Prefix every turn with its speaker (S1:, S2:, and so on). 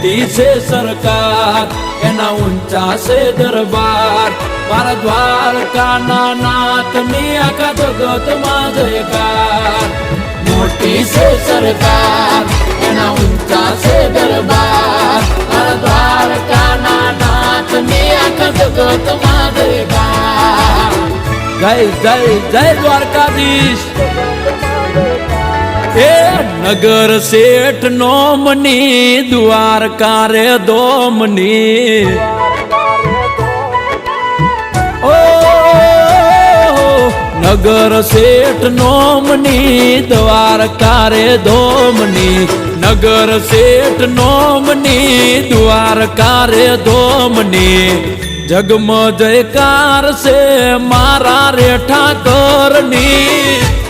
S1: મોટી છે સરકાર એના ઊંચા છે દરબાર મારા દ્વારકાના નાથની આખા જગતમાં જયકાર મોટી છે સરકાર એના ઊંચા છે દરબાર મારા દ્વારકાના નાથની આખા જગતમાં જયકાર જય જય જય દ્વારકાધીશ એ નગર શેઠ નોમની દ્વારકા રે દોમની ઓ નગર શેઠ નોમની દ્વારકા રે દોમની નગર શેઠ નોમની દ્વારકા રે દોમની જગમ જયકાર છે મારા રે ઠાકરની